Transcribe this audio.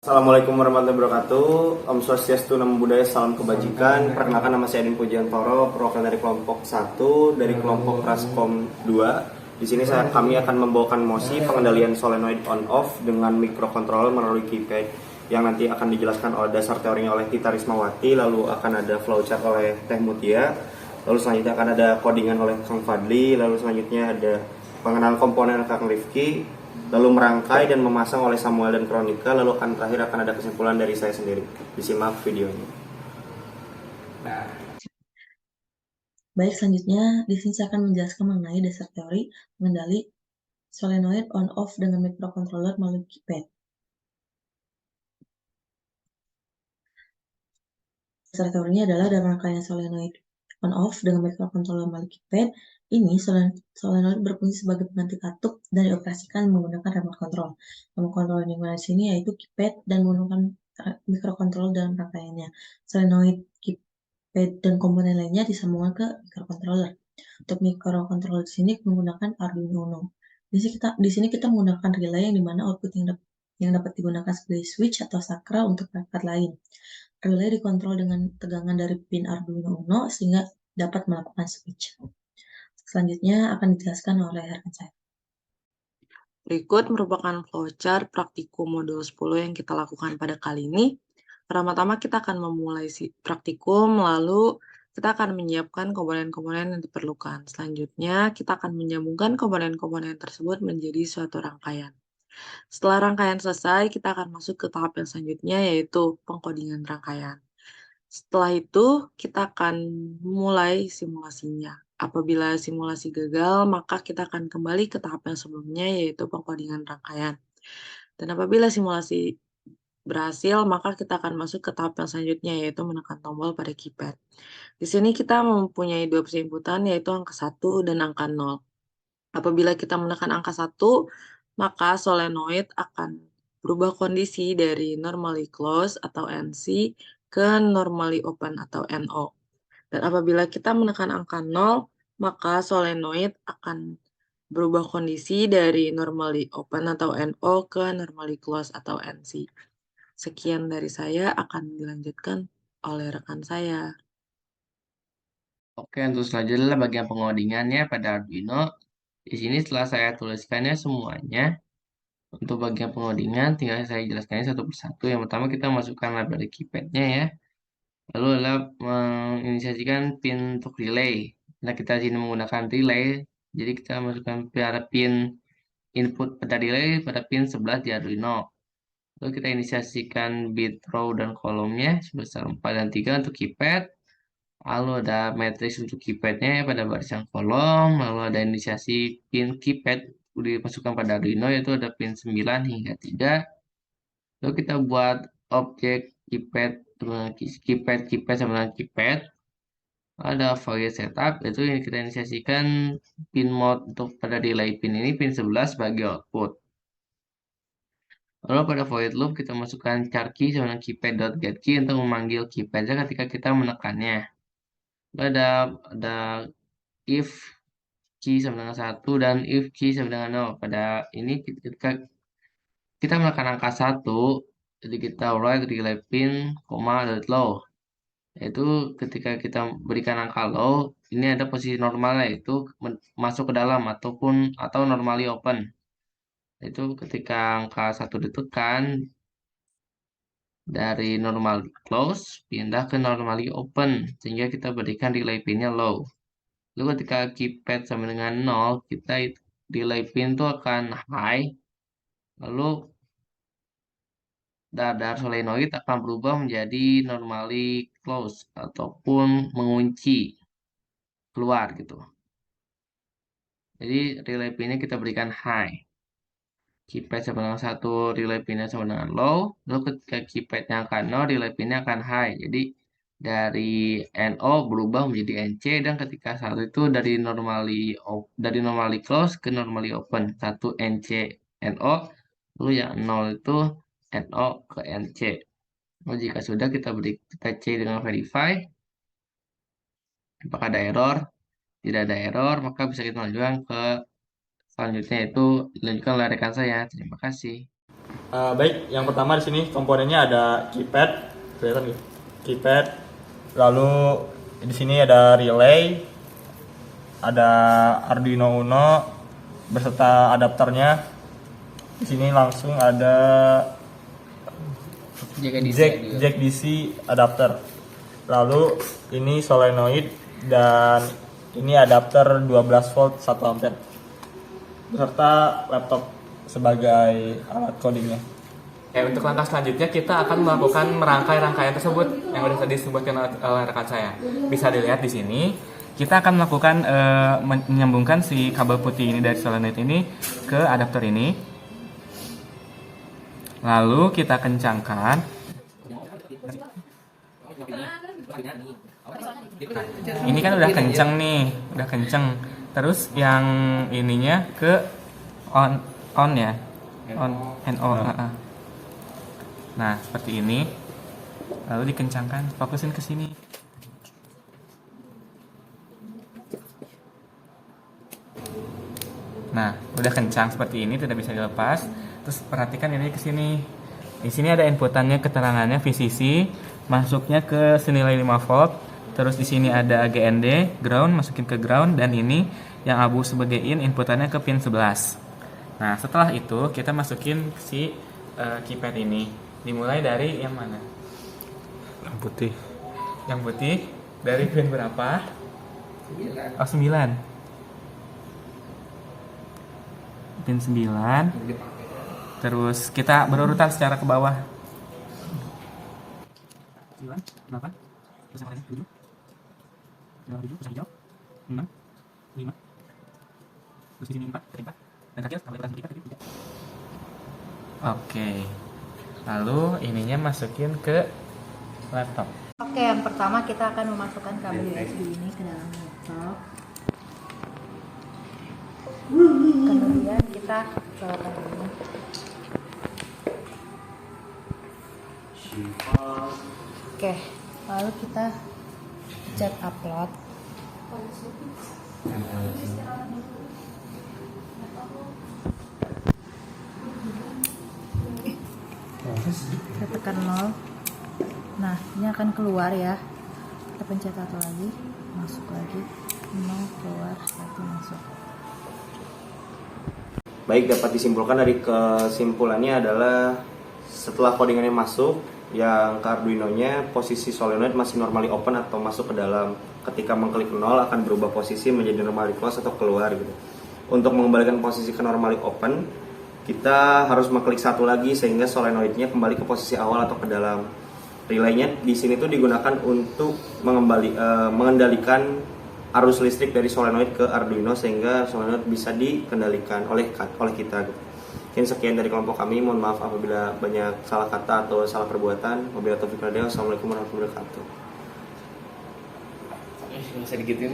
Assalamualaikum warahmatullahi wabarakatuh. Om Swastiastu, Namo Buddhaya, salam kebajikan. Perkenalkan, nama saya Adin Pujiantoro, perwakilan dari kelompok 1 dari kelompok Raskom 2. Di sini kami akan membawakan mosi pengendalian solenoid on off dengan microcontroller melalui keypad yang nanti akan dijelaskan oleh dasar teorinya oleh Tita Rismawati, lalu akan ada flowchart oleh Teh Mutia, lalu selanjutnya akan ada codingan oleh Kang Fadli, lalu selanjutnya ada pengenalan komponen Kang Rifki, lalu merangkai dan memasang oleh Samuel dan Kronika, lalu terakhir akan ada kesimpulan dari saya sendiri. Disimak videonya. Baik, selanjutnya di sini saya akan menjelaskan mengenai dasar teori mengendali solenoid on-off dengan microcontroller melalui keypad. Dasar teorinya adalah dalam rangkaian solenoid on-off dengan microcontroller melalui keypad, ini solenoid berfungsi sebagai pengganti katup dan dioperasikan menggunakan remote control. Remote control yang digunakan di sini yaitu keypad dan menggunakan microcontroller dalam rangkaiannya. Solenoid, keypad, dan komponen lainnya disambungkan ke microcontroller. Untuk microcontroller di sini menggunakan Arduino Uno. Di sini kita menggunakan relay yang dimana output yang dapat digunakan sebagai switch atau sakral untuk perangkat lain. Relay dikontrol dengan tegangan dari pin Arduino Uno sehingga dapat melakukan switch. Selanjutnya akan dijelaskan oleh rekan saya. Berikut merupakan flowchart praktikum modul 10 yang kita lakukan pada kali ini. Pertama-tama kita akan memulai praktikum, lalu kita akan menyiapkan komponen-komponen yang diperlukan. Selanjutnya, kita akan menyambungkan komponen-komponen tersebut menjadi suatu rangkaian. Setelah rangkaian selesai, kita akan masuk ke tahap yang selanjutnya, yaitu pengkodingan rangkaian. Setelah itu, kita akan mulai simulasinya. Apabila simulasi gagal, maka kita akan kembali ke tahap yang sebelumnya, yaitu pengkodingan rangkaian. Dan apabila simulasi berhasil, maka kita akan masuk ke tahap yang selanjutnya, yaitu menekan tombol pada keypad. Di sini kita mempunyai dua opsi inputan, yaitu angka 1 dan angka 0. Apabila kita menekan angka 1, maka solenoid akan berubah kondisi dari normally close atau NC ke normally open atau NO. Dan apabila kita menekan angka 0, maka solenoid akan berubah kondisi dari normally open atau NO ke normally close atau NC. Sekian dari saya, akan dilanjutkan oleh rekan saya. Oke, untuk selanjutnya adalah bagian pengodingannya pada Arduino. Di sini setelah saya tuliskannya semuanya, untuk bagian pengodingan tinggal saya jelaskannya satu persatu. Yang pertama kita masukkan library keypadnya ya. Lalu adalah menginisiasikan pin untuk relay. Nah, kita di sini menggunakan relay. Jadi kita masukkan pada pin input pada relay pada pin 11 di Arduino. Lalu kita inisiasikan bit row dan kolomnya sebesar 4 dan 3 untuk keypad. Lalu ada matriks untuk keypadnya pada barisan kolom. Lalu ada inisiasi pin keypad dimasukkan pada Arduino, yaitu ada pin 9 hingga 3. Lalu kita buat objek keypad keypad sama dengan keypad. Ada void setup, yaitu yang kita inisiasikan pin mode untuk pada delay pin ini pin 11 sebagai output. Lalu pada void loop kita masukkan char key sama dengan keypad.getKey untuk memanggil keypadnya ketika kita menekannya. Lalu ada if key sama dengan 1 dan if key sama dengan 0. Pada ini ketika kita menekan angka 1, jadi kita write relay pin, low. Yaitu ketika kita berikan angka low, ini ada posisi normalnya, yaitu masuk ke dalam atau normally open. Itu ketika angka 1 ditekan, dari normally close pindah ke normally open, sehingga kita berikan relay pinnya low. Lalu ketika keypad sama dengan 0, kita delay pin itu akan high. Lalu dadar solenoid akan berubah menjadi normally close ataupun mengunci keluar gitu. Jadi relay pinnya kita berikan high. Keypad sama dengan 1, relay pinnya sama dengan low. Lalu ketika keypadnya akan 0, relay pinnya akan high. Jadi dari NO berubah menjadi NC, dan ketika 1 itu dari normally close ke normally open. 1 NC NO, lalu yang 0 itu NO ke NC. Lalu jika sudah kita cek dengan verify apakah ada error. Tidak ada error, maka bisa kita lanjutkan ke selanjutnya, itu dilanjutkan oleh rekan saya. Terima kasih. Baik, yang pertama di sini komponennya ada keypad, kelihatan gitu. Keypad, lalu di sini ada relay, ada Arduino Uno beserta adapternya. Di sini langsung ada jack DC adapter. Lalu ini solenoid dan ini adapter 12 volt 1 ampere beserta laptop sebagai alat codingnya. Untuk langkah selanjutnya kita akan melakukan merangkai rangkaian tersebut yang sudah tadi disebutkan oleh rekan saya. Bisa dilihat di sini, kita akan melakukan menyambungkan si kabel putih ini dari solenoid ini ke adapter ini. Lalu kita kencangkan. Ini kan udah kenceng nih, udah kenceng. Terus yang ininya ke on ya, on off. Nah, seperti ini. Lalu dikencangkan, fokusin ke sini. Nah, udah kencang seperti ini, tidak bisa dilepas. Terus perhatikan ini ke sini. Di sini ada inputannya, keterangannya VCC, masuknya ke senilai 5 volt. Terus di sini ada GND, ground, masukin ke ground, dan ini yang abu sebagai inputannya ke pin 11. Nah, setelah itu kita masukin si keypad ini. Dimulai dari yang mana? Yang putih. Yang putih dari pin berapa? 9. Oh, 9. Pin 9. Terus kita berurutan secara ke bawah. 9, 8, terus yang lainnya 7. 7, terus hijau. 6, 5. Terus di sini 4, ketika. Dan terakhir sampai kelas kita tadi 3. Oke. Lalu ininya masukin ke laptop. Oke, yang pertama kita akan memasukkan kabel USB ini ke dalam laptop. Kemudian kita colokkan ini. Oke, lalu kita pencet upload. Kita tekan 0. Nah, ini akan keluar ya. Kita pencet 1 lagi, masuk lagi, 0 keluar, 1 masuk. Baik, dapat disimpulkan dari kesimpulannya adalah setelah codingannya masuk, yang ke Arduino-nya posisi solenoid masih normally open atau masuk ke dalam. Ketika mengklik 0 akan berubah posisi menjadi normally close atau keluar gitu. Untuk mengembalikan posisi ke normally open, kita harus mengklik 1 lagi sehingga solenoidnya kembali ke posisi awal atau ke dalam. Relaynya di sini tuh digunakan untuk mengendalikan arus listrik dari solenoid ke Arduino sehingga solenoid bisa dikendalikan oleh kita gitu. Mungkin sekian dari kelompok kami, mohon maaf apabila banyak salah kata atau salah perbuatan. Wabillahi taufiq wal hidayah. Wassalamualaikum warahmatullahi wabarakatuh. Bisa digituin.